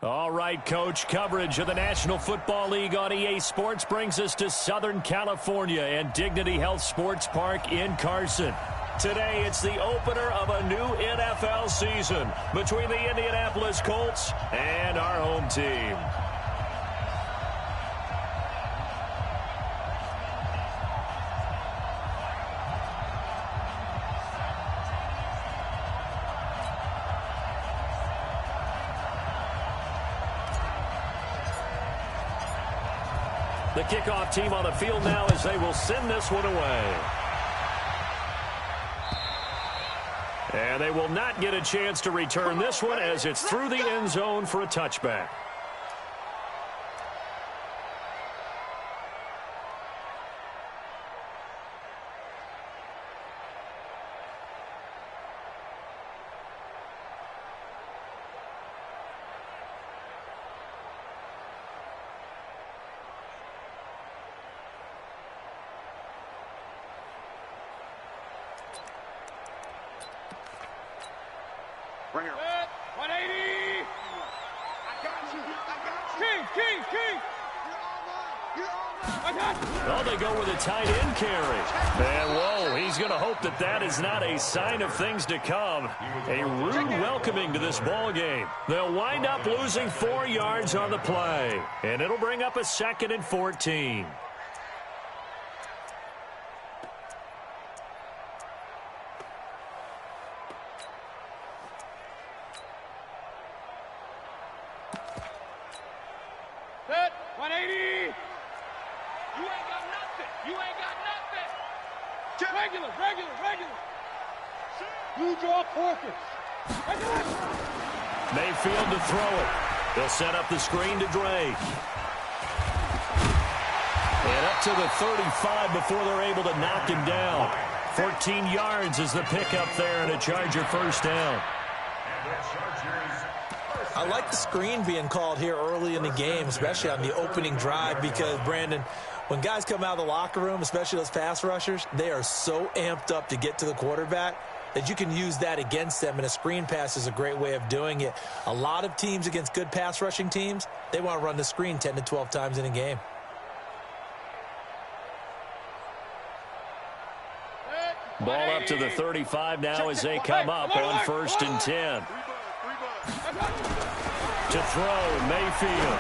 All right, Coach, coverage of the National Football League on EA Sports brings us to Southern California and Dignity Health Sports Park in Carson. Today, it's the opener of a new NFL season between the Indianapolis Colts and our home team. The kickoff team on the field now as they will send this one away. And they will not get a chance to return this one as it's through the end zone for a touchback. Bring her. 180. I got you. King. You're all mine. I got you. Oh, they go with a tight end carry. And, whoa, he's going to hope that that is not a sign of things to come. A rude welcoming to this ball game. They'll wind up losing 4 yards on the play. And it'll bring up a 2nd and 14. Set. 180. You ain't got nothing. Regular. You draw Corpus. I got it. Mayfield to throw it. They'll set up the screen to Drake. And up to the 35 before they're able to knock him down. 14 yards is the pickup there and a Charger first down. I like the screen being called here early in the game, especially on the opening drive, because, Brandon, when guys come out of the locker room, especially those pass rushers, they are so amped up to get to the quarterback that you can use that against them, and a screen pass is a great way of doing it. A lot of teams against good pass rushing teams, they want to run the screen 10 to 12 times in a game. Ball up to the 35 now as they come up on 1st and 10. To throw, Mayfield.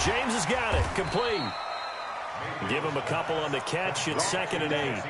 James has got it, complete. Give him a couple on the catch at 2nd and 8.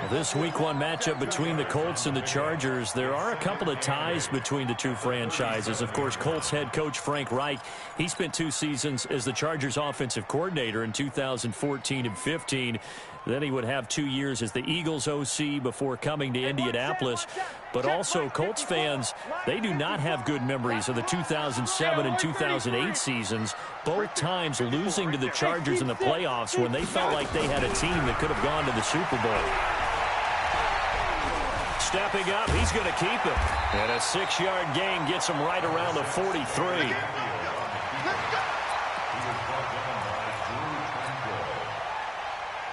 This Week 1 matchup between the Colts and the Chargers, there are a couple of ties between the two franchises. Of course, Colts head coach Frank Reich, he spent 2 seasons as the Chargers offensive coordinator in 2014 and 15. Then he would have 2 years as the Eagles OC before coming to Indianapolis. But also, Colts fans, they do not have good memories of the 2007 and 2008 seasons, both times losing to the Chargers in the playoffs when they felt like they had a team that could have gone to the Super Bowl. Stepping up, he's going to keep it. And a 6-yard gain gets him right around the 43.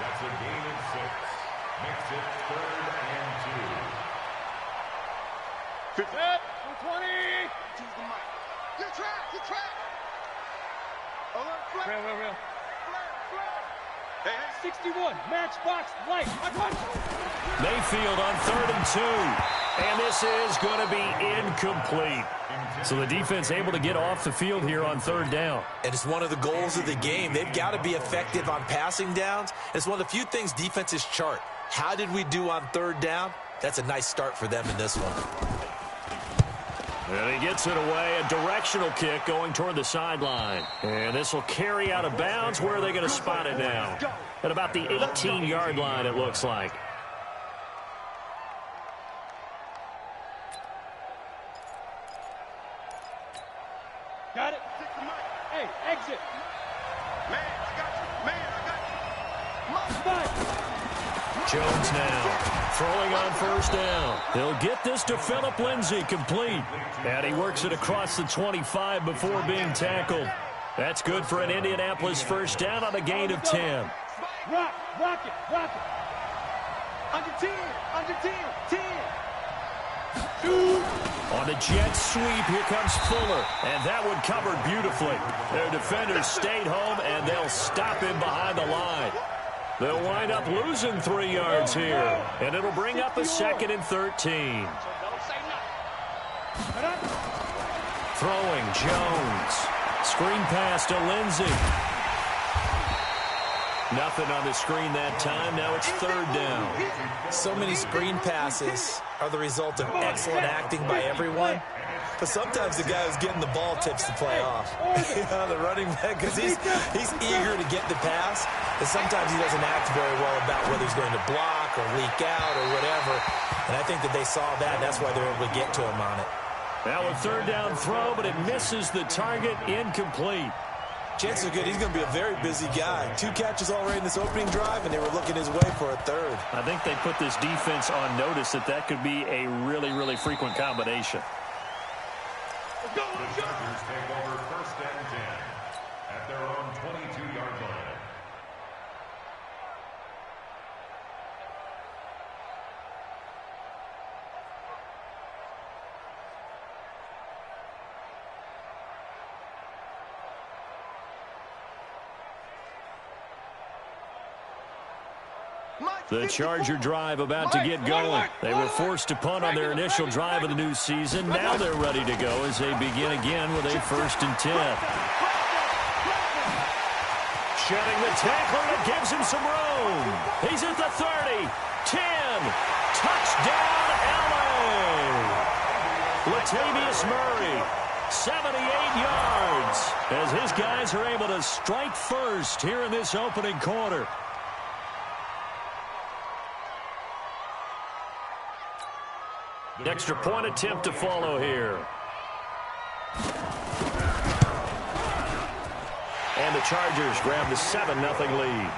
That's a gain of 6. Makes it 3rd and 2. Set. 120. You're trapped. Real. Hey. 61. Matchbox light. I got it. Mayfield on 3rd and 2. And this is going to be incomplete. So the defense able to get off the field here on 3rd down. And it's one of the goals of the game. They've got to be effective on passing downs. It's one of the few things defenses chart. How did we do on 3rd down? That's a nice start for them in this one. And he gets it away, a directional kick going toward the sideline. And this will carry out of bounds. Where are they going to spot it now? At about the 18-yard line, it looks like. Got it. Hey, exit. Man, I got you. Jones now throwing on 1st down. He'll get this to Phillip Lindsay, complete. And he works it across the 25 before being tackled. That's good for an Indianapolis 1st down on a gain of 10. Rock it. Under 10. On the jet sweep, here comes Fuller. And that one covered beautifully. Their defenders stayed home, and they'll stop him behind the line. They'll wind up losing 3 yards here. And it'll bring up a 2nd and 13. Throwing, Jones. Screen pass to Lindsey. Nothing on the screen that time. Now it's 3rd down. So many screen passes are the result of excellent acting by everyone. But sometimes the guy who's getting the ball tips the play off. The running back, because he's eager to get the pass. And sometimes he doesn't act very well about whether he's going to block or leak out or whatever. And I think that they saw that, and that's why they're able to get to him on it. Now a 3rd down throw, but it misses the target, incomplete. Chances are good he's going to be a very busy guy. 2 catches already in this opening drive, and they were looking his way for a 3rd. I think they put this defense on notice that could be a really, really frequent combination. The Chargers take over 1st and 10 at their own 22-yard line. The Charger drive about to get going. They were forced to punt on their initial drive of the new season. Now they're ready to go as they begin again with a 1st and 10. Shedding the tackler, and it gives him some room. He's at the 30, 10, touchdown LA. Latavius Murray, 78 yards, as his guys are able to strike first here in this opening quarter. Extra point attempt to follow here. And the Chargers grab the 7-0 lead.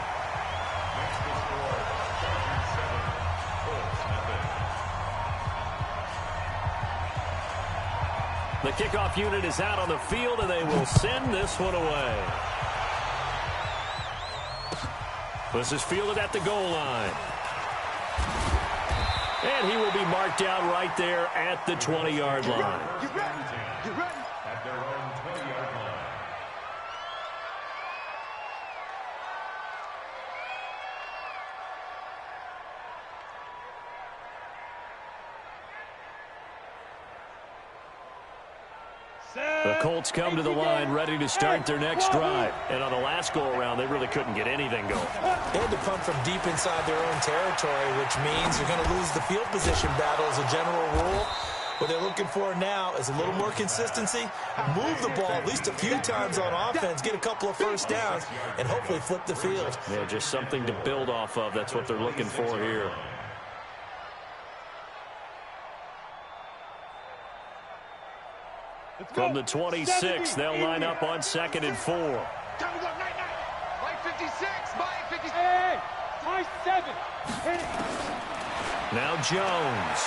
The kickoff unit is out on the field, and they will send this one away. This is fielded at the goal line. And he will be marked down right there at the 20-yard line. You ready? You ready? At their own 20-yard line. The Colts come to the line ready to start their next drive. And on the last go-around, they really couldn't get anything going. They had to punt from deep inside their own territory, which means you're going to lose the field position battle as a general rule. What they're looking for now is a little more consistency, move the ball at least a few times on offense, get a couple of 1st downs, and hopefully flip the field. Yeah, just something to build off of. That's what they're looking for here. From the 26, they'll line up on 2nd and 4. Time to go, night. Mike 56, Mike 56. Hey, my 7. Hit it. Now Jones.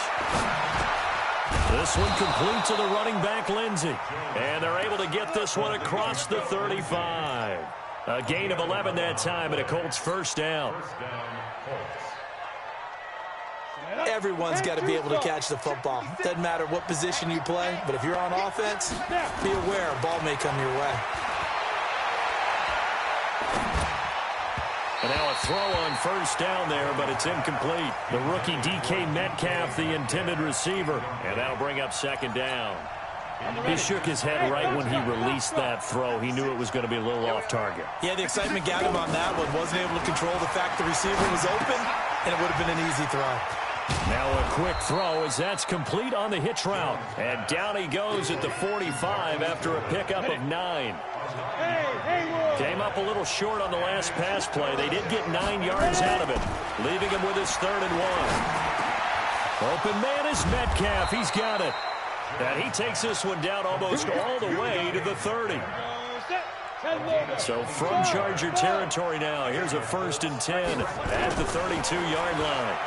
This one complete to the running back, Lindsey. And they're able to get this one across the 35. A gain of 11 that time, and a Colts 1st down. Everyone's got to be able to catch the football. Doesn't matter what position you play, but if you're on offense, be aware a ball may come your way. And now a throw on 1st down there, but it's incomplete. The rookie DK Metcalf, the intended receiver. And that'll bring up 2nd down. He shook his head right when he released that throw. He knew it was going to be a little off target. Yeah, the excitement got him on that one. Wasn't able to control the fact the receiver was open, and it would have been an easy throw. Now a quick throw as that's complete on the hitch route. And down he goes at the 45 after a pickup of 9. Came up a little short on the last pass play. They did get 9 yards out of it, leaving him with his 3rd and 1. Open man is Metcalf. He's got it. And he takes this one down almost all the way to the 30. So from Charger territory now, here's a 1st and 10 at the 32-yard line.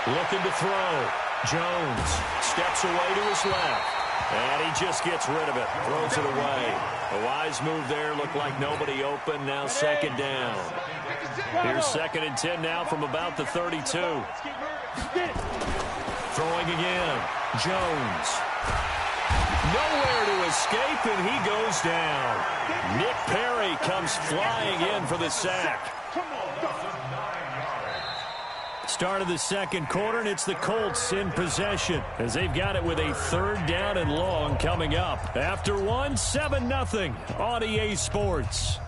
Looking to throw. Jones steps away to his left. And he just gets rid of it. Throws it away. A wise move there. Looked like nobody open. Now 2nd down. Here's 2nd and 10 now from about the 32. throwing again. Jones. Nowhere to escape, and he goes down. Nick Perry comes flying in for the sack. Start of the second quarter, and it's the Colts in possession as they've got it with a 3rd down and long coming up. After 7-0 on EA Sports.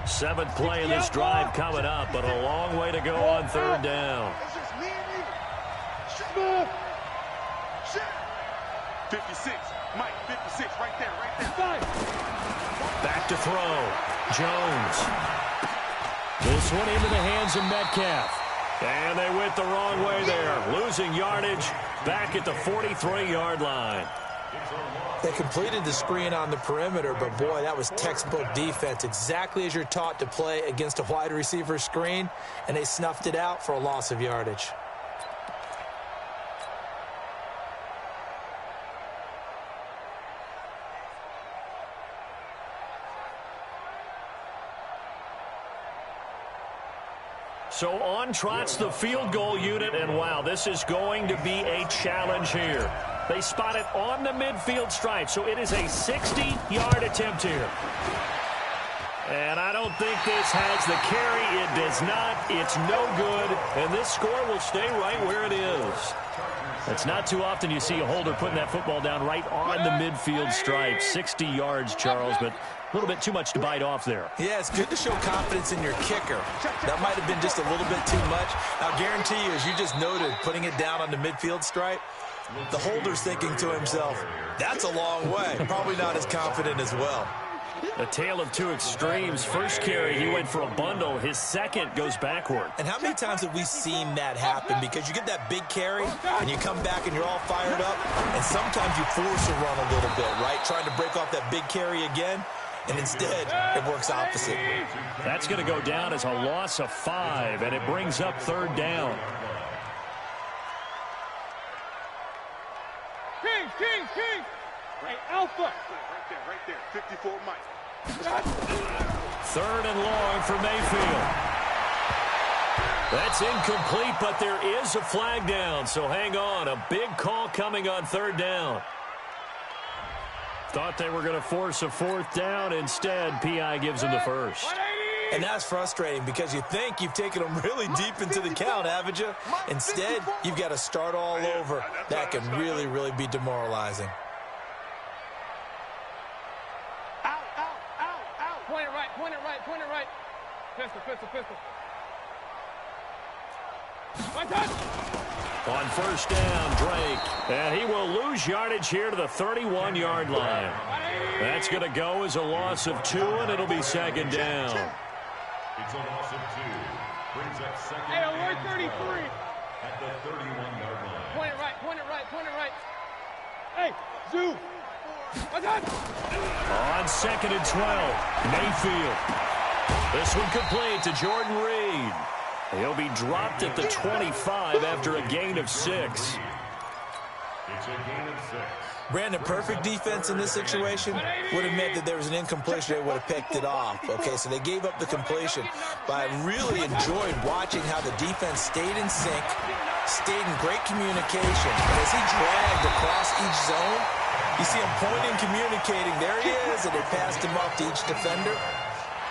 Seventh play of this drive coming up, but a long way to go on 3rd down. 56, Mike, 56, right there. Back to throw. Jones. This one into the hands of Metcalf. And they went the wrong way there. Losing yardage back at the 43-yard line. They completed the screen on the perimeter, but boy, that was textbook defense. Exactly as you're taught to play against a wide receiver screen, and they snuffed it out for a loss of yardage. So on trots the field goal unit, and wow, this is going to be a challenge here. They spot it on the midfield stripe, so it is a 60-yard attempt here. And I don't think this has the carry. It does not. It's no good, and this score will stay right where it is. It's not too often you see a holder putting that football down right on the midfield stripe. 60 yards, Charles, but a little bit too much to bite off there. Yeah, it's good to show confidence in your kicker. That might have been just a little bit too much. I'll guarantee you, as you just noted, putting it down on the midfield stripe, the holder's thinking to himself, that's a long way. Probably not as confident as well. A tale of two extremes. First carry, he went for a bundle. His second goes backward. And how many times have we seen that happen? Because you get that big carry, and you come back and you're all fired up, and sometimes you force a run a little bit, right? Trying to break off that big carry again, and instead, it works opposite. That's going to go down as a loss of 5, and it brings up 3rd down. King! Hey, Alpha! Right there, 54, Mike. 3rd and long for Mayfield. That's incomplete, but there is a flag down, so hang on. A big call coming on 3rd down. Thought they were going to force a 4th down. Instead, P.I. gives them the first. And that's frustrating because you think you've taken them really deep into the count, haven't you? Instead, you've got to start all over. That can really, really be demoralizing. Point it right. Pistol. On 1st down, Drake. And he will lose yardage here to the 31-yard line. That's going to go as a loss of 2, and it'll be 2nd down. It's a loss of 2. Brings up 2nd Hey, alert 33. At the 31-yard line. Point it right. Hey, Zoo. On 2nd and 12, Mayfield. This one complete to Jordan Reed. He'll be dropped at the 25 after a gain of 6. It's a gain of 6. Brandon, perfect defense in this situation would have meant that there was an incompletion. They would have picked it off. Okay, so they gave up the completion. But I really enjoyed watching how the defense stayed in sync, stayed in great communication. And as he dragged across each zone, you see him pointing, communicating. There he is, and they passed him off to each defender.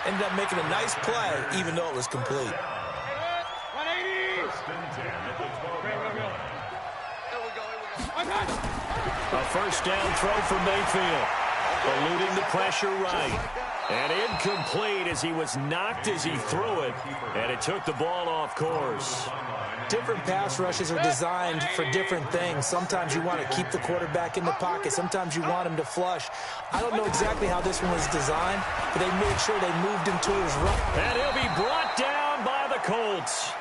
Ended up making a nice play, even though it was complete. 180. A 1st down throw for Mayfield. Eluding the pressure right. And incomplete as he was knocked as he threw it. And it took the ball off course. Different pass rushes are designed for different things. Sometimes you want to keep the quarterback in the pocket. Sometimes you want him to flush. I don't know exactly how this one was designed, but they made sure they moved him to his right. And he'll be brought down by the Colts.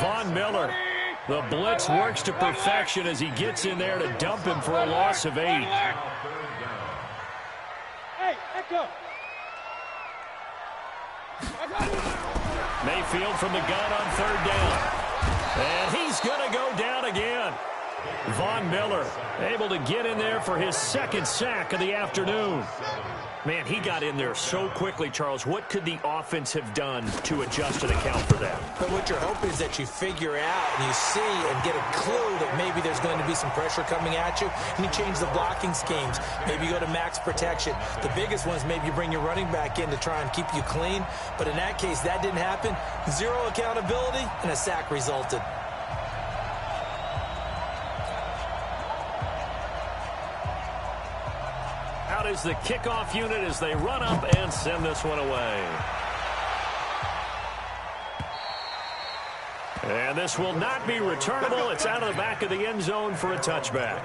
Von Miller. The blitz works to perfection as he gets in there to dump him for a loss of 8. Hey, Echo. Mayfield from the gun on 3rd down. And he's going to go down again. Von Miller able to get in there for his second sack of the afternoon. Man, he got in there so quickly, Charles. What could the offense have done to adjust to account for that? But what you're hoping is that you figure out and you see and get a clue that maybe there's going to be some pressure coming at you, and you change the blocking schemes. Maybe you go to max protection. The biggest one is maybe you bring your running back in to try and keep you clean. But in that case, that didn't happen. Zero accountability, and a sack resulted. Out is the kickoff unit as they run up and send this one away. And this will not be returnable. It's out of the back of the end zone for a touchback.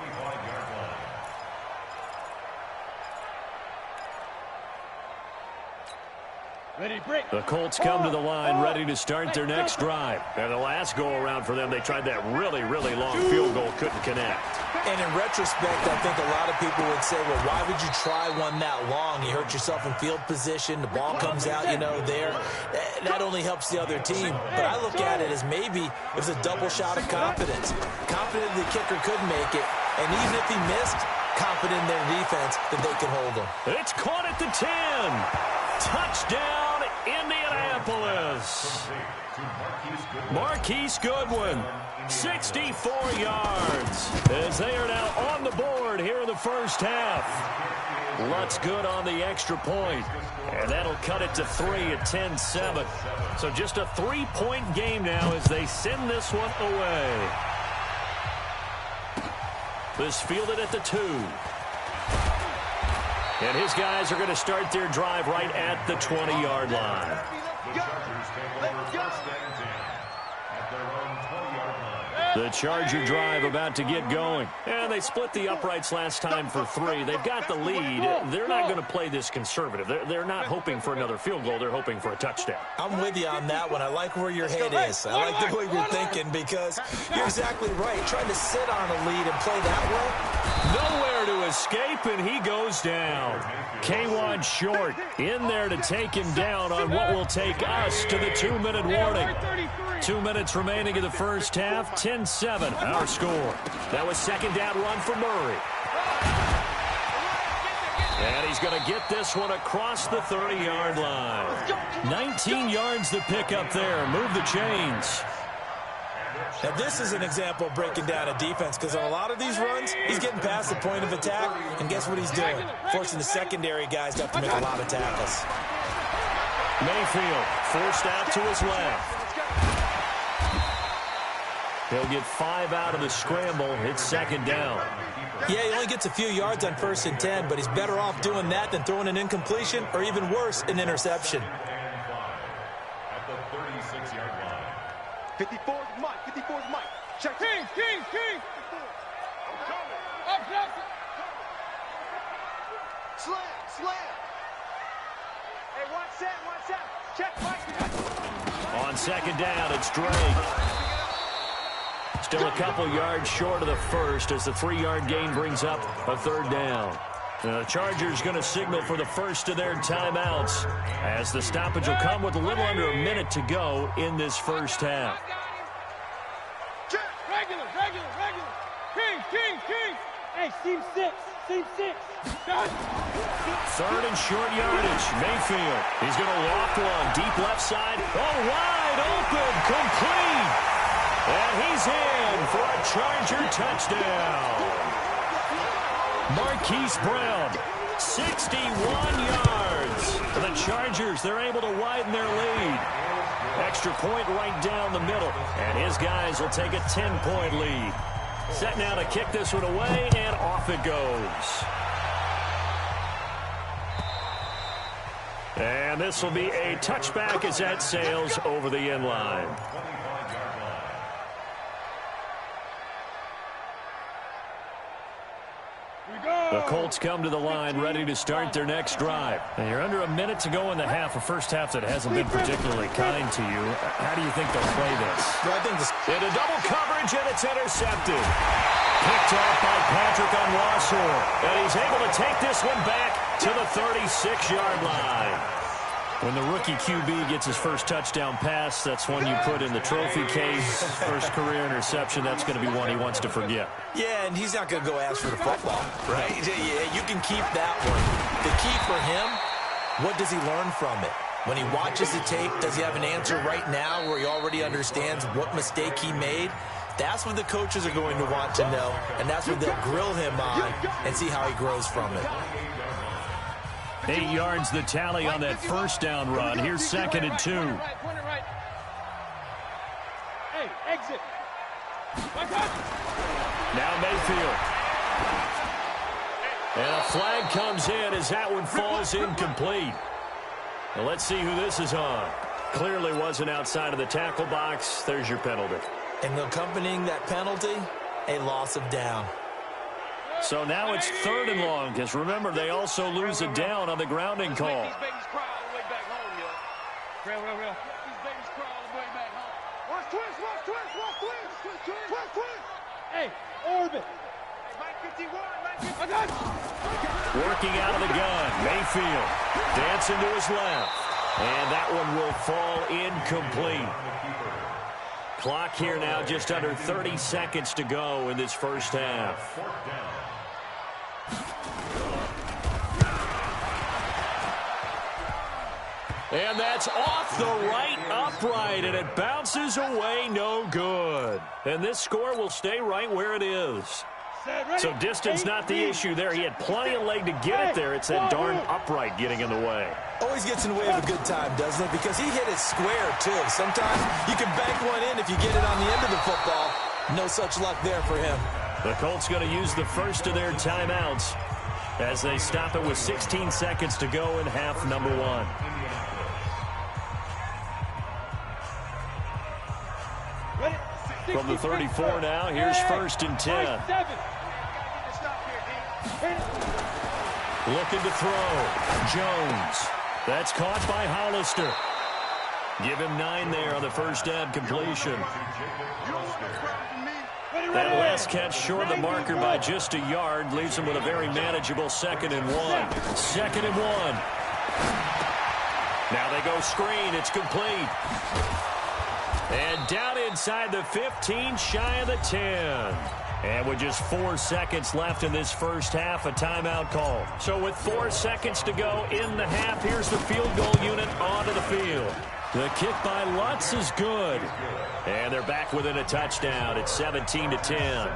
The Colts come to the line ready to start their next drive. And the last go-around for them, they tried that really, really long field goal, couldn't connect. And in retrospect, I think a lot of people would say, well, why would you try one that long? You hurt yourself in field position. The ball comes out, there. That only helps the other team. But I look at it as maybe it was a double shot of confidence. Confident the kicker could make it. And even if he missed, confident in their defense that they could hold him. It's caught at the 10. Touchdown, Indianapolis. Marquise Goodwin, 64 yards, as they are now on the board here in the first half. Lutz good on the extra point, and that'll cut it to 3 at 10-7. So just a 3-point game now as they send this one away. This fielded at the 2. And his guys are going to start their drive right at the 20-yard line. The Charger drive about to get going. And they split the uprights last time for 3. They've got the lead. They're not going to play this conservative. They're not hoping for another field goal. They're hoping for a touchdown. I'm with you on that one. I like where your head is. I like the way you're thinking because you're exactly right. Trying to sit on a lead and play that way. Nowhere to escape, and he goes down. K1 Short in there to take him down on what will take us to the 2-minute warning. 2 minutes remaining in the first half. 10-7, our score. That was second down run for Murray. And he's going to get this one across the 30-yard line. 19 yards to pick up there. Move the chains. Now, this is an example of breaking down a defense because on a lot of these runs, he's getting past the point of attack, and guess what he's doing? Forcing the secondary guys to have to make a lot of tackles. Mayfield forced out to his left. He'll get 5 out of the scramble. It's second down. Yeah, he only gets a few yards on 1st and 10, but he's better off doing that than throwing an incompletion or even worse, an interception. At the 36-yard line. 54's Mike. 54's Mike. Check. King. Up. Slam. Hey, watch that. Check, Mike. On second down, it's Drake. Still a couple yards short of the first as the 3-yard gain brings up a third down. The Chargers going to signal for the first of their timeouts as the stoppage will come with a little under a minute to go in this first half. Regular. King. Hey, seam 6. Third and short yardage. Mayfield. He's going to loft one. Deep left side. Oh, wide open. Complete. And he's in for a Charger touchdown. Marquise Brown, 61 yards. The Chargers, they're able to widen their lead. Extra point right down the middle. And his guys will take a 10-point lead. Set now to kick this one away, and off it goes. And this will be a touchback as that sails over the end line. The Colts come to the line ready to start their next drive. And you're under a minute to go in the half, a first half that hasn't been particularly kind to you. How do you think they'll play this? Well, I think this into double coverage, and it's intercepted. Picked off by Patrick on Wassor. And he's able to take this one back to the 36-yard line. When the rookie QB gets his first touchdown pass, that's one you put in the trophy case. First career interception, that's going to be one he wants to forget. Yeah, and he's not going to go ask for the football, right? Yeah, you can keep that one. The key for him, what does he learn from it? When he watches the tape, does he have an answer right now where he already understands what mistake he made? That's what the coaches are going to want to know, and that's what they'll grill him on and see how he grows from it. 8 yards the tally on that first down run. Here's 2nd and 2. Hey, exit. Now Mayfield. And a flag comes in as that one falls incomplete. Now let's see who this is on. Clearly wasn't outside of the tackle box. There's your penalty. And accompanying that penalty, a loss of down. So now it's 3rd and long, because remember, they also lose a down on the grounding call. These babies cry all the way back home, yo. Real. These babies cry all the way back home. Watch twist. Hey, orbit. Mike 51, Mike 51. Working out of the gun, Mayfield dancing to his left. And that one will fall incomplete. Clock here now, just under 30 seconds to go in this first half. And that's off the right upright, and it bounces away no good. And this score will stay right where it is. So distance not the issue there. He had plenty of leg to get it there. It's that darn upright getting in the way. Always gets in the way of a good time, doesn't it? Because he hit it square, too. Sometimes you can bank one in if you get it on the end of the football. No such luck there for him. The Colts going to use the first of their timeouts as they stop it with 16 seconds to go in half number 1. From the 34 now, here's 1st and 10. Looking to throw. Jones. That's caught by Hollister. Give him 9 there on the first down completion. That last catch short of the marker by just a yard leaves him with a very manageable 2nd and 1. 2nd and 1. Now they go screen. It's complete. And down inside the 15, shy of the 10. And with just 4 seconds left in this first half, a timeout call. So with 4 seconds to go in the half, here's the field goal unit onto the field. The kick by Lutz is good. And they're back within a touchdown. It's 17-10.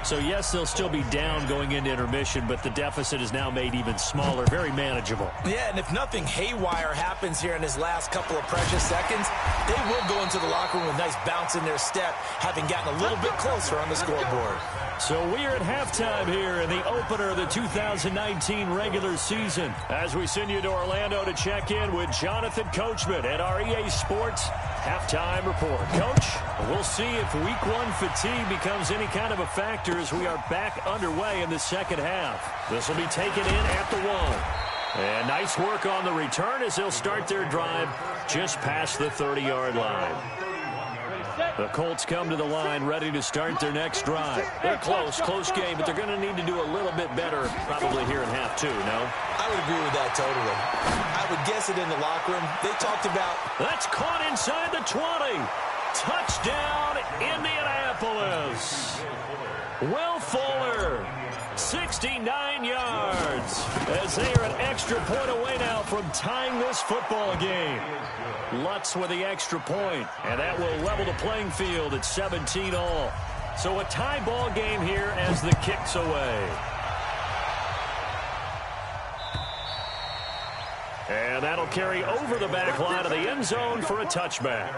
So, yes, they'll still be down going into intermission, but the deficit is now made even smaller, very manageable. Yeah, and if nothing haywire happens here in his last couple of precious seconds, they will go into the locker room with a nice bounce in their step, having gotten a little bit closer on the scoreboard. So we are at halftime here in the opener of the 2019 regular season as we send you to Orlando to check in with Jonathan Coachman at our EA Sports Halftime Report. Coach, we'll see if Week 1 fatigue becomes any kind of a factor as we are back underway in the second half. This will be taken in at the 1. And nice work on the return as they'll start their drive just past the 30-yard line. The Colts come to the line ready to start their next drive. They're close game, but they're going to need to do a little bit better probably here in half 2, no? I would agree with that totally. I would guess it in the locker room. They talked about... That's caught inside the 20. Touchdown, Indianapolis. Will Fuller, 69 yards, as they are an extra point away now from tying this football game. Lutz with the extra point, and that will level the playing field at 17-all. So a tie ball game here as the kick's away. And that'll carry over the back line of the end zone for a touchback.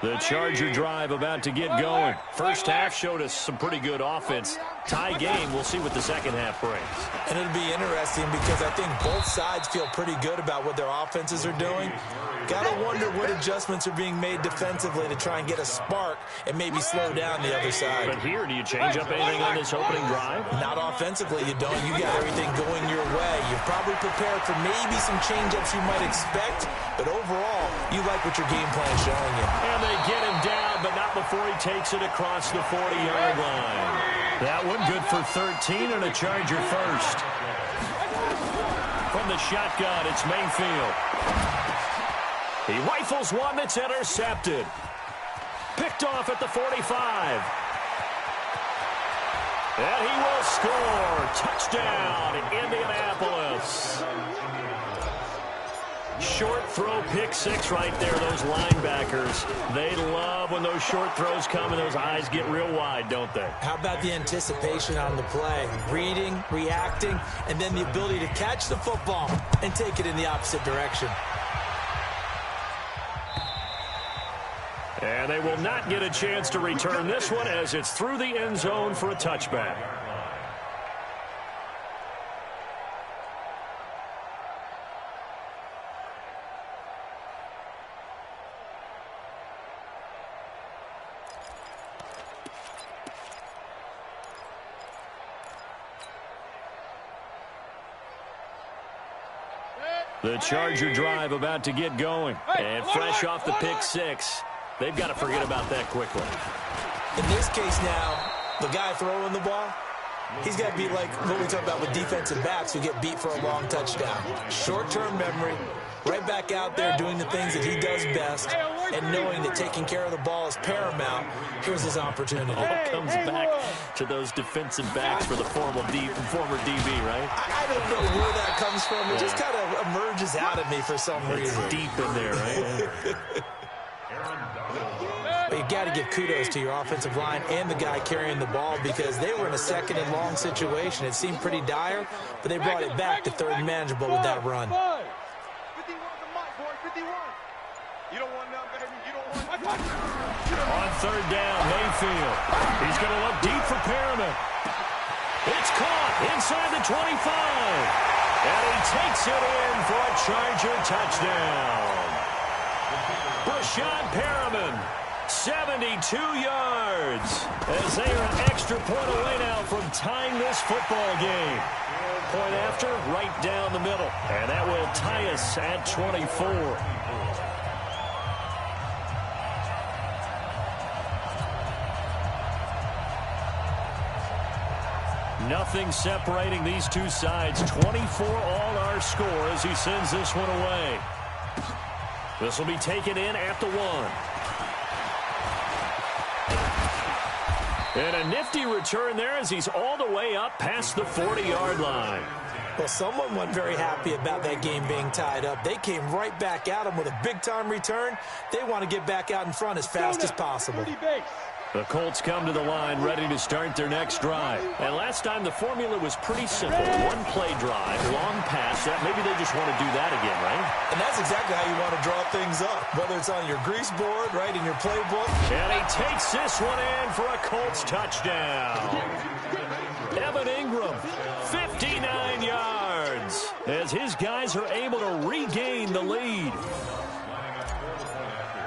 The Charger drive about to get going. First half showed us some pretty good offense. Tie game, we'll see what the second half brings. And it'll be interesting because I think both sides feel pretty good about what their offenses are doing. Got to wonder what adjustments are being made defensively to try and get a spark and maybe slow down the other side. But here, do you change up anything on this opening drive? Not offensively, you don't. You got everything going your way. You're probably prepared for maybe some change-ups you might expect, but overall, you like what your game plan is showing you. And they get him down, but not before he takes it across the 40-yard line. That one good for 13 and a Charger first. from the shotgun. It's Mayfield. He rifles one that's intercepted. Picked off at the 45. And he will score. Touchdown, Indianapolis. Short throw, pick six right there. Those linebackers, they love when those short throws come and those eyes get real wide, don't they? How about the anticipation on the play? Reading, reacting, and then the ability to catch the football and take it in the opposite direction. And they will not get a chance to return this one as it's through the end zone for a touchback. The Charger drive about to get going. And fresh off the pick six. They've got to forget about that quickly. In this case now, the guy throwing the ball, he's got to be like what we talk about with defensive backs who get beat for a long touchdown. Short-term memory, right back out there doing the things that he does best, and knowing that taking care of the ball is paramount. Here's his opportunity. All comes back to those defensive backs for the former DB, right? I don't know where that comes from. It just kind of emerges out of me for some reason. It's deep in there, right? But you got to give kudos to your offensive line and the guy carrying the ball because they were in a second and long situation. It seemed pretty dire, but they brought it back to third and manageable with that run. 51 the mic, boy, 51. You don't want nothing better than you don't want. On third down, Mayfield. He's going to look deep for Perriman. It's caught inside the 25. And he takes it in for a Charger touchdown. Brashad Perriman, 72 yards, as they are an extra point away now from tying this football game. Point after, right down the middle. And that will tie us at 24. Nothing separating these two sides. 24 all our score as he sends this one away. This will be taken in at the 1. And a nifty return there as he's all the way up past the 40-yard line. Well, someone wasn't very happy about that game being tied up. They came right back at him with a big-time return. They want to get back out in front as fast as possible. The Colts come to the line ready to start their next drive. And last time the formula was pretty simple. One play drive, long pass. Maybe they just want to do that again, right? And that's exactly how you want to draw things up, whether it's on your grease board, right, in your playbook. And he takes this one in for a Colts touchdown. Evan Ingram, 59 yards, as his guys are able to regain the lead.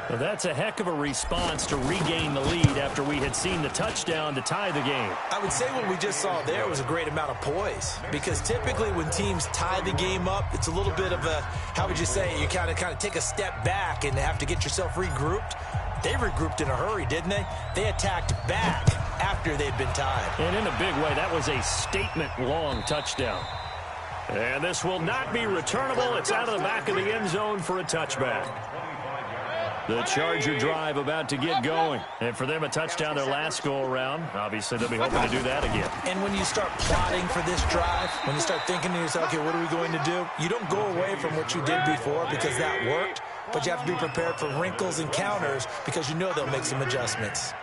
Well, that's a heck of a response to regain the lead after we had seen the touchdown to tie the game. I would say what we just saw there was a great amount of poise, because typically when teams tie the game up, it's a little bit of a, how would you say, you kind of take a step back and have to get yourself regrouped. They regrouped in a hurry, didn't they? They attacked back after they'd been tied. And in a big way, that was a statement-long touchdown. And this will not be returnable. It's out of the back of the end zone for a touchback. The Charger drive about to get going. And for them, a touchdown their last go-around. Obviously, they'll be hoping to do that again. And when you start plotting for this drive, when you start thinking to yourself, okay, what are we going to do? You don't go away from what you did before because that worked, but you have to be prepared for wrinkles and counters because you know they'll make some adjustments.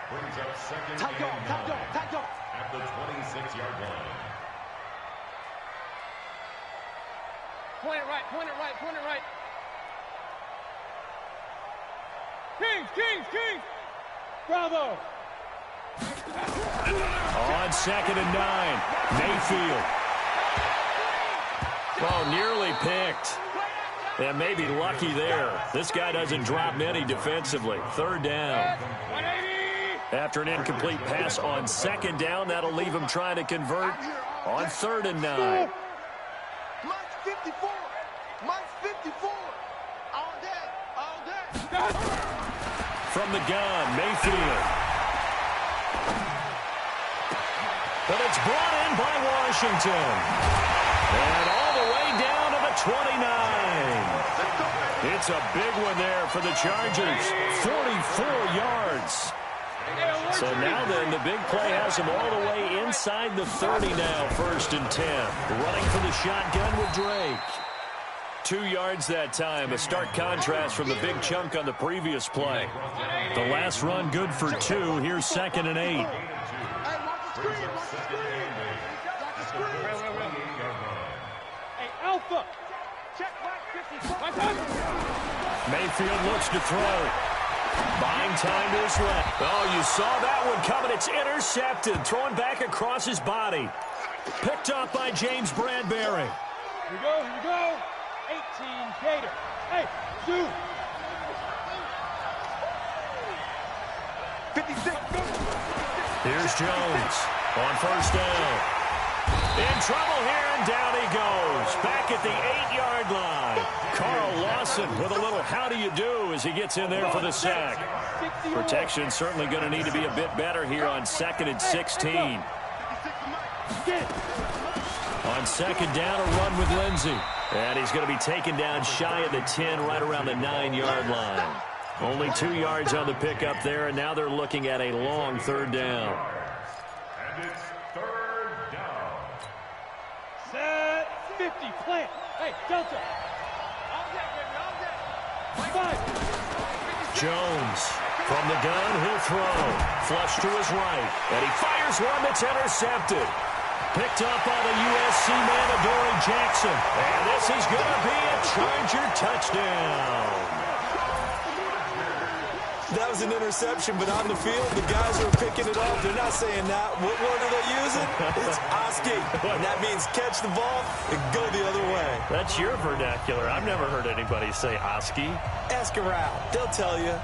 Tight dog. At the 26-yard line. Point it right. Kings! Bravo! On 2nd and 9, Mayfield. Oh, nearly picked. And maybe lucky there. This guy doesn't drop many defensively. 3rd down. After an incomplete pass on 2nd down, that'll leave him trying to convert on 3rd and 9. Mike's 54. All day. From the gun, Mayfield. But it's brought in by Washington. And all the way down to the 29. It's a big one there for the Chargers. 44 yards. So now then, the big play has them all the way inside the 30 now, 1st and 10. Running for the shotgun with Drake. 2 yards that time, a stark contrast from the big chunk on the previous play. The last run good for 2. Here's 2nd and 8. Hey, Alpha. Mayfield looks to throw. Buying time to his left. Oh, you saw that one coming. It's intercepted. Throwing back across his body. Picked up by James Bradbury. Here we go, here we go. 18 Gator. Hey, Zoo. 56. Here's Jones on 1st down. In trouble here, and down he goes. Back at the 8-yard line. Carl Lawson with a little how do you do as he gets in there for the sack. Protection certainly going to need to be a bit better here on 2nd and 16. On 2nd down, a run with Lindsey. And he's going to be taken down shy of the 10, right around the 9-yard line. Only 2 yards on the pickup there, and now they're looking at a long 3rd down. And it's 3rd down. Set 50. Plant. Hey, Delta. Jones from the gun, he'll throw. Flush to his right, and he fires one that's intercepted. Picked up by the USC man, Adoree Jackson. And this is going to be a Charger touchdown. That was an interception, but on the field, the guys who are picking it up, they're not saying that. What word are they using? It's Oski. And that means catch the ball and go the other way. That's your vernacular. I've never heard anybody say Oski. Ask around. They'll tell you.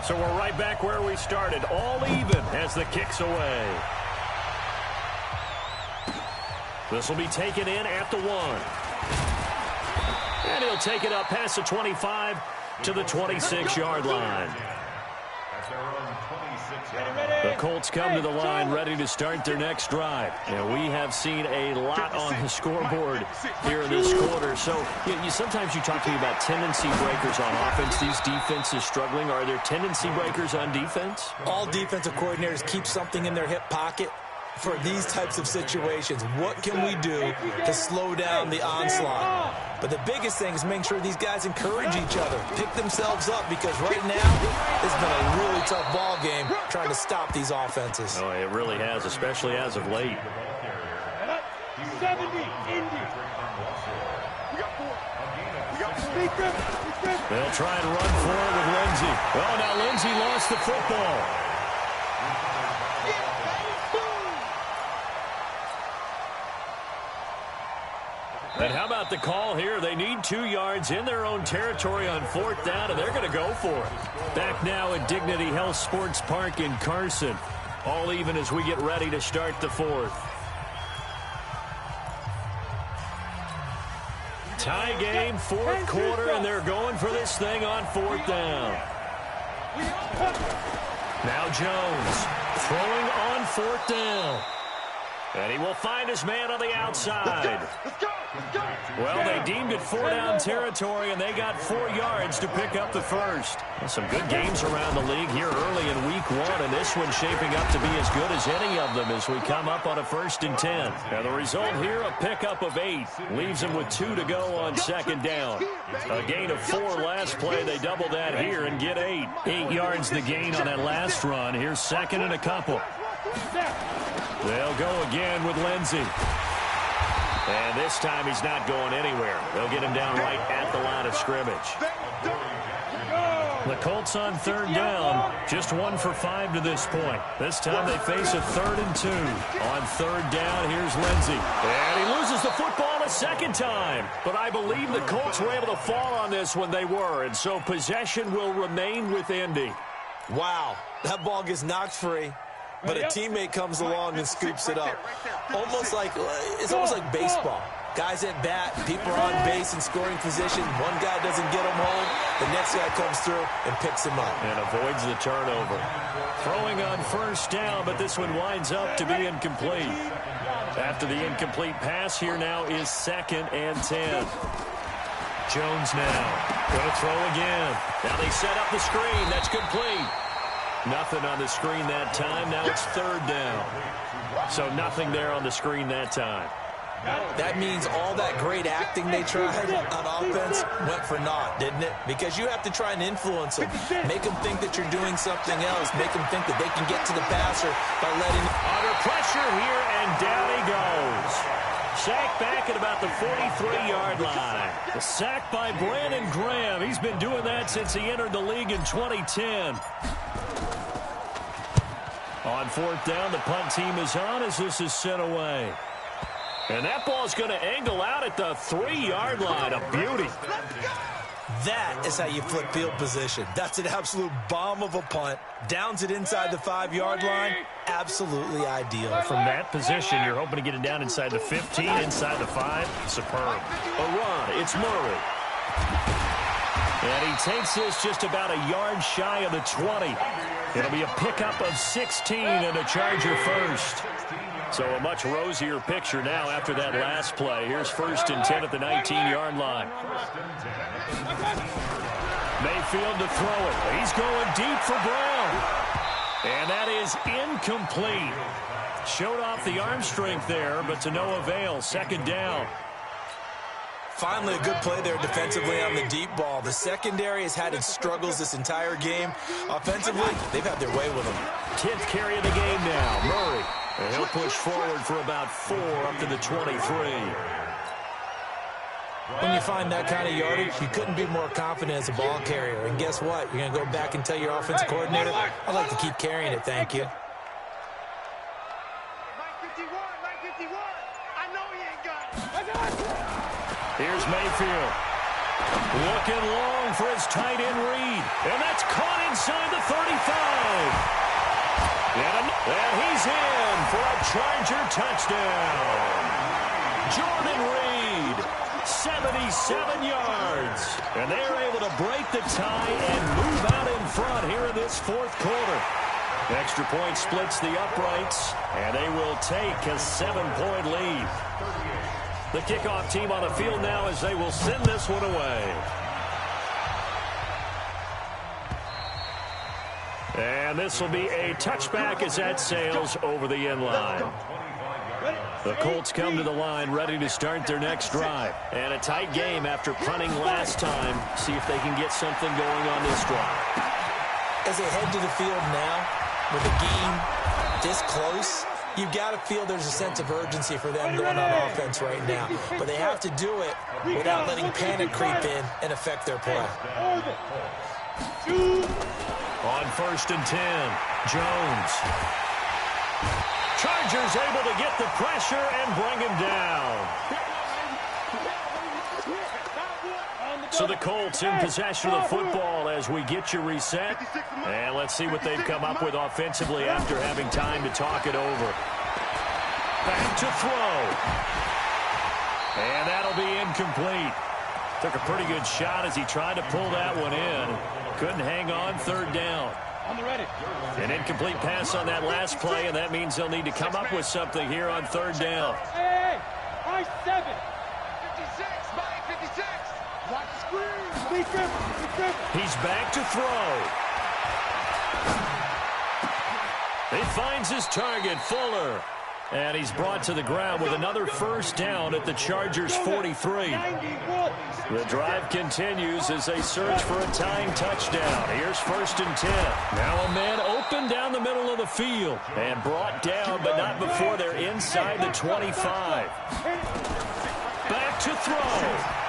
So we're right back where we started. All even as the kick's away. This will be taken in at the 1. And he'll take it up past the 25 to the 26-yard line. The Colts come to the line ready to start their next drive. And we have seen a lot on the scoreboard here in this quarter. So sometimes you talk to me about tendency breakers on offense. These defenses struggling. Are there tendency breakers on defense? All defensive coordinators keep something in their hip pocket for these types of situations. What can we do to slow down the onslaught? But the biggest thing is making sure these guys encourage each other, pick themselves up, because right now it's been a really tough ball game trying to stop these offenses. Oh, it really has, especially as of late. 70, Indy. They'll try and run for it with Lindsey. Well, now Lindsey lost the football. And how about the call here? They need 2 yards in their own territory on 4th down, and they're going to go for it. Back now at Dignity Health Sports Park in Carson. All even as we get ready to start the 4th. Tie game, 4th quarter, and they're going for this thing on 4th down. Now Jones throwing on 4th down. And he will find his man on the outside. Well, they deemed it 4-down territory, and they got 4 yards to pick up the first. Well, some good games around the league here early in week 1, and this one's shaping up to be as good as any of them as we come up on a 1st and 10. Now, the result here, a pickup of 8. Leaves them with 2 to go on 2nd down. A gain of 4 last play. They double that here and get 8. 8 yards the gain on that last run. Here's 2nd and a couple. They'll go again with Lindsey. And this time he's not going anywhere. They'll get him down right at the line of scrimmage. The Colts on 3rd down, just 1 for 5 to this point. This time they face a 3rd and 2. On 3rd down, here's Lindsey. And he loses the football a 2nd time. But I believe the Colts were able to fall on this when they were. And so possession will remain with Indy. Wow, that ball gets knocked free. But a teammate comes along and scoops it up. It's almost like baseball. Guys at bat, people are on base in scoring position. One guy doesn't get him home. The next guy comes through and picks him up. And avoids the turnover. Throwing on first down, but this one winds up to be incomplete. After the incomplete pass, here now is 2nd and 10. Jones now going to throw again. Now they set up the screen. That's complete. Nothing on the screen that time. Now it's 3rd down. So nothing there on the screen that time. That means all that great acting they tried on offense went for naught, didn't it? Because you have to try and influence them. Make them think that you're doing something else. Make them think that they can get to the passer by letting... Under pressure here, and down he goes. Sacked back at about the 43-yard line. The sack by Brandon Graham. He's been doing that since he entered the league in 2010. On 4th down, the punt team is on as this is sent away. And that ball's going to angle out at the 3-yard line. A beauty. That is how you flip field position. That's an absolute bomb of a punt. Downs it inside the 5-yard line. Absolutely ideal. From that position, you're hoping to get it down inside the 15, inside the 5. Superb. A run. It's Murray. And he takes this just about a yard shy of the 20. It'll be a pickup of 16 and a Charger first. So a much rosier picture now after that last play. Here's 1st and 10 at the 19-yard line. Mayfield to throw it. He's going deep for Brown. And that is incomplete. Showed off the arm strength there, but to no avail. 2nd down. Finally, a good play there defensively on the deep ball. The secondary has had its struggles this entire game. Offensively, they've had their way with them. 10th carry of the game now. Murray. And he'll push forward for about 4 up to the 23. When you find that kind of yardage, you couldn't be more confident as a ball carrier. And guess what? You're going to go back and tell your offensive coordinator, I'd like to keep carrying it, thank you. 951, 951. I know he ain't got it. Here's Mayfield. Looking long for his tight end Reed. And that's caught inside the 35. And he's in for a Charger touchdown. Jordan Reed, 77 yards. And they're able to break the tie and move out in front here in this 4th quarter. Extra point splits the uprights, and they will take a 7-point lead. The kickoff team on the field now as they will send this one away. And this will be a touchback as that sails over the end line. The Colts come to the line ready to start their next drive. And a tight game after punting last time. See if they can get something going on this drive. As they head to the field now, with the game this close, you've got to feel there's a sense of urgency for them going on offense right now. But they have to do it without letting panic creep in and affect their play. On 1st and 10, Jones. Chargers able to get the pressure and bring him down. So the Colts in possession of the football as we get you reset. And let's see what they've come up with offensively after having time to talk it over. Back to throw. And that'll be incomplete. Took a pretty good shot as he tried to pull that one in. Couldn't hang on. 3rd down. An incomplete pass on that last play, and that means they'll need to come up with something here on 3rd down. Hey, high 7. 56, Mike, 56. Watch the screen. He's back to throw. He finds his target, Fuller. And he's brought to the ground with another 1st down at the Chargers' 43. The drive continues as they search for a tying touchdown. Here's 1st and 10. Now a man open down the middle of the field and brought down, but not before they're inside the 25. Back to throw.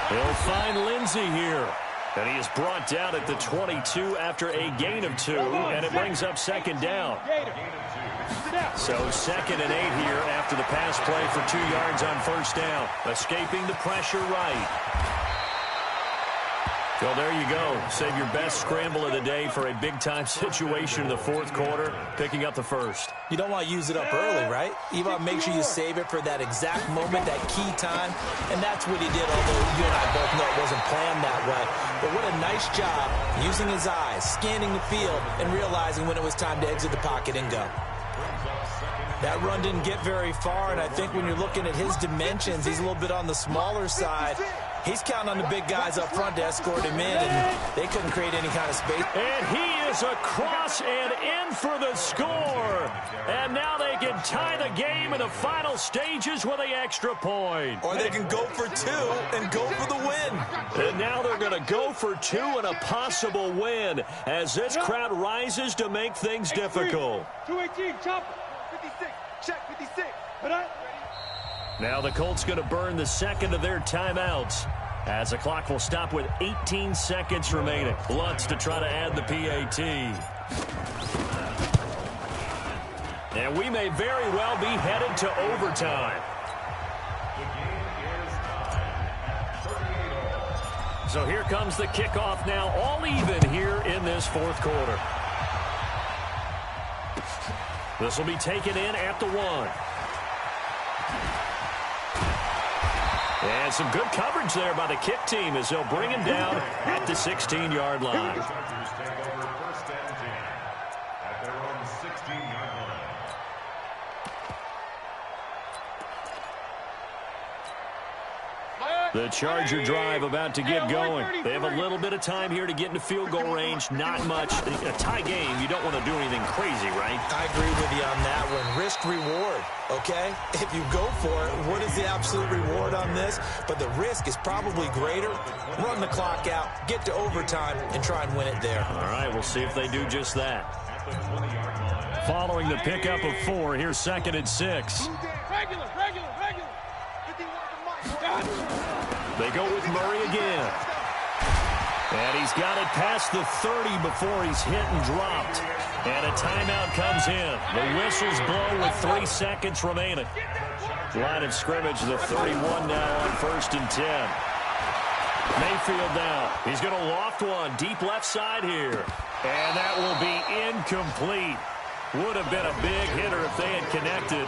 He'll find Lindsey here. And he is brought down at the 22 after a gain of 2, and it brings up 2nd down. So 2nd and 8 here after the pass play for 2 yards on 1st down. Escaping the pressure right. Well, there you go. Save your best scramble of the day for a big-time situation in the fourth quarter, picking up the first. You don't want to use it up early, right? You want to make sure you save it for that exact moment, that key time, and that's what he did, although you and I both know it wasn't planned that way. But what a nice job using his eyes, scanning the field, and realizing when it was time to exit the pocket and go. That run didn't get very far, and I think when you're looking at his dimensions, he's a little bit on the smaller side. He's counting on the big guys up front to escort him in, and they couldn't create any kind of space. And he is across and in for the score. And now they can tie the game in the final stages with the extra point. Or they can go for two and go for the win. And now they're going to go for two and a possible win as this crowd rises to make things difficult. 218, chopper. 56, check 56. Now the Colts going to burn the second of their timeouts as the clock will stop with 18 seconds remaining. Lutz to try to add the PAT. And we may very well be headed to overtime. So here comes the kickoff now, all even here in this fourth quarter. This will be taken in at the 1. And some good coverage there by the kick team as they'll bring him down at the 16-yard line. Chargers take over first and 10 at their own 16-yard line. The Charger drive about to get going. They have a little bit of time here to get into field goal range. Not much. In a tie game, you don't want to do anything crazy, right? I agree with you on that one. Risk reward, okay? If you go for it, what is the absolute reward on this? But the risk is probably greater. Run the clock out, get to overtime, and try and win it there. All right, we'll see if they do just that. Following the pickup of 4, here's 2nd and 6. Regular. They go with Murray again. And he's got it past the 30 before he's hit and dropped. And a timeout comes in. The whistles blow with 3 seconds remaining. Line of scrimmage, the 31 now on 1st and 10. Mayfield now. He's going to loft one deep left side here. And that will be incomplete. Would have been a big hitter if they had connected.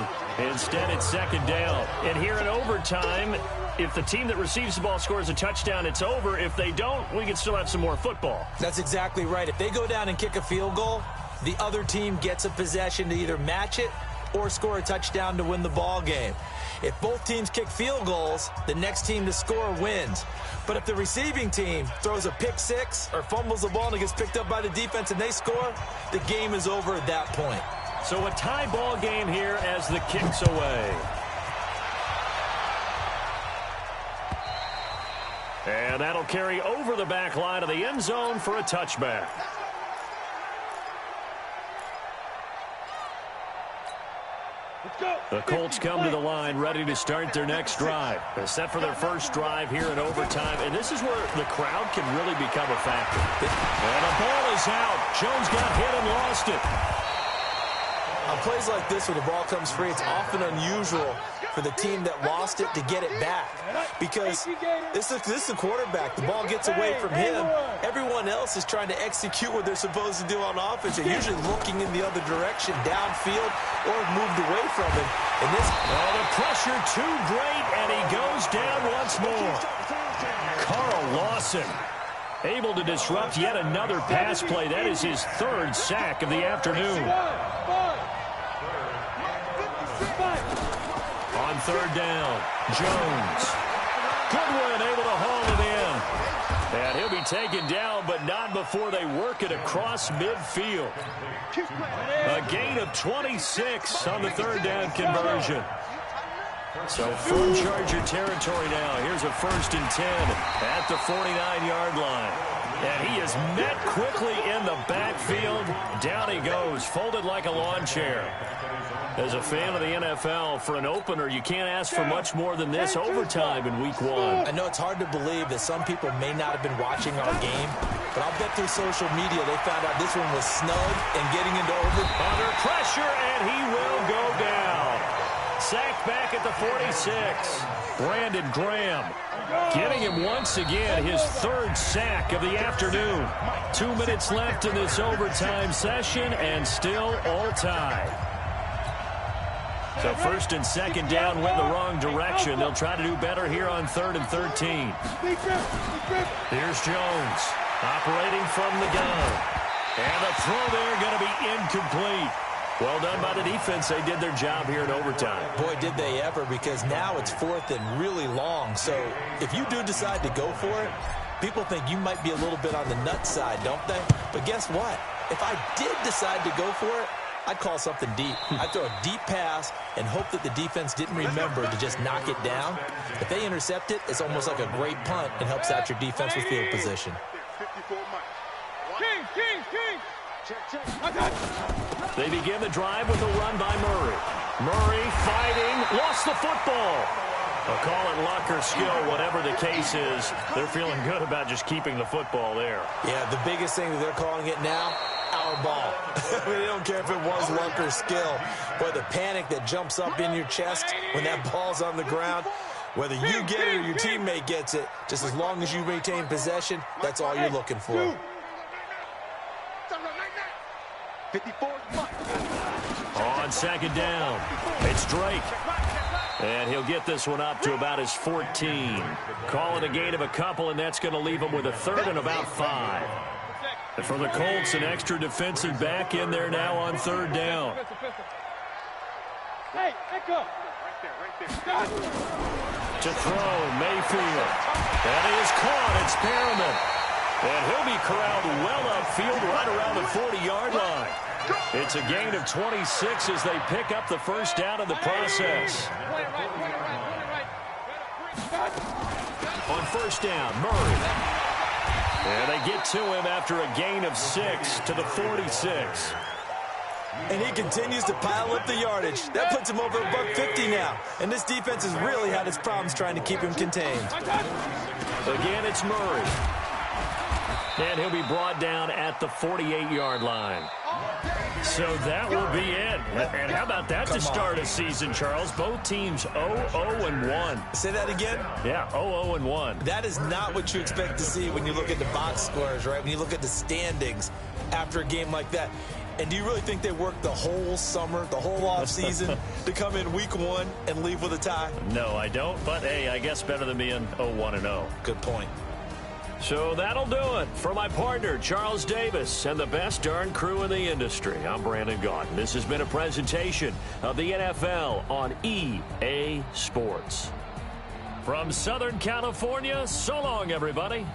Instead, it's 2nd down. And here in overtime, if the team that receives the ball scores a touchdown, it's over. If they don't, we can still have some more football. That's exactly right. If they go down and kick a field goal, the other team gets a possession to either match it or score a touchdown to win the ball game. If both teams kick field goals, the next team to score wins. But if the receiving team throws a pick six or fumbles the ball and it gets picked up by the defense and they score, the game is over at that point. So a tie ball game here as the kick's away. And that'll carry over the back line of the end zone for a touchback. The Colts come to the line ready to start their next drive. They're set for their first drive here in overtime, and this is where the crowd can really become a factor. And the ball is out. Jones got hit and lost it. On plays like this where the ball comes free, it's often unusual for the team that lost it to get it back. Because this is the quarterback. The ball gets away from him. Everyone else is trying to execute what they're supposed to do on offense. They're usually looking in the other direction, downfield, or moved away from him. And this, the pressure too great, and he goes down once more. Carl Lawson able to disrupt yet another pass play. That is his 3rd sack of the afternoon. On 3rd down, Jones. Goodwin able to haul it in. And he'll be taken down, but not before they work it across midfield. A gain of 26 on the 3rd down conversion. So from Charger territory now. Here's a 1st and 10 at the 49-yard line. And he is met quickly in the backfield. Down he goes, folded like a lawn chair. As a fan of the NFL, for an opener, you can't ask for much more than this overtime in Week 1. I know it's hard to believe that some people may not have been watching our game, but I'll bet through social media they found out this one was snug and getting into overtime. Under pressure, and he will go down. Sacked back at the 46. Brandon Graham getting him once again his third sack of the afternoon. 2 minutes left in this overtime session and still all tied. So first and second down went the wrong direction. They'll try to do better here on 3rd and 13. Here's Jones operating from the gun. And the throw there going to be incomplete. Well done by the defense. They did their job here in overtime. Boy, did they ever, because now it's 4th and really long. So if you do decide to go for it, people think you might be a little bit on the nut side, don't they? But guess what? If I did decide to go for it, I'd call something deep. I'd throw a deep pass and hope that the defense didn't remember to just knock it down. If they intercept it, it's almost like a great punt and helps out your defense with field position. They begin the drive with a run by Murray. Murray fighting, lost the football. They'll call it luck or skill, whatever the case is. They're feeling good about just keeping the football there. Yeah, the biggest thing that they're calling it now, our ball. I mean, they don't care if it was luck or skill. Boy, the panic that jumps up in your chest when that ball's on the ground, whether you get it or your teammate gets it, just as long as you maintain possession, that's all you're looking for. 54. On second down, it's Drake. And he'll get this one up to about his 14. Call it a gain of a couple, and that's going to leave him with a 3rd and about 5. And for the Colts, an extra defensive back in there now on 3rd down. Hey, echo. To throw, Mayfield. And he is caught. It's Perriman. And he'll be corralled well upfield right around the 40-yard line. It's a gain of 26 as they pick up the first down in the process. On first down, Murray. And they get to him after a gain of 6 to the 46. And he continues to pile up the yardage. That puts him over $150 now. And this defense has really had its problems trying to keep him contained. Again, it's Murray. And he'll be brought down at the 48-yard line. So that will be it. And how about that to start a season, Charles? Both teams 0-0-1. Say that again? Yeah, 0-0-1. That is not what you expect to see when you look at the box scores, right? When you look at the standings after a game like that. And do you really think they worked the whole summer, the whole offseason to come in week 1 and leave with a tie? No, I don't. But, hey, I guess better than being 0-1-0. Good point. So that'll do it. For my partner, Charles Davis, and the best darn crew in the industry, I'm Brandon Gaudin. This has been a presentation of the NFL on EA Sports. From Southern California, so long, everybody.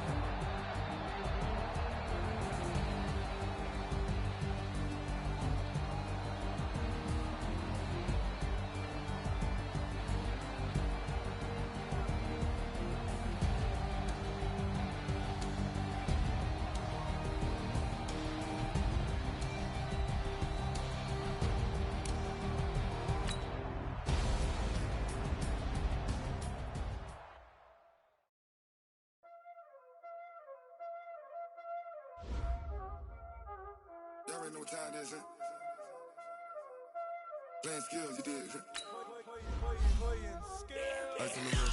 Y'all already know what time it is, huh? Playing skills, you did. Ice in the room.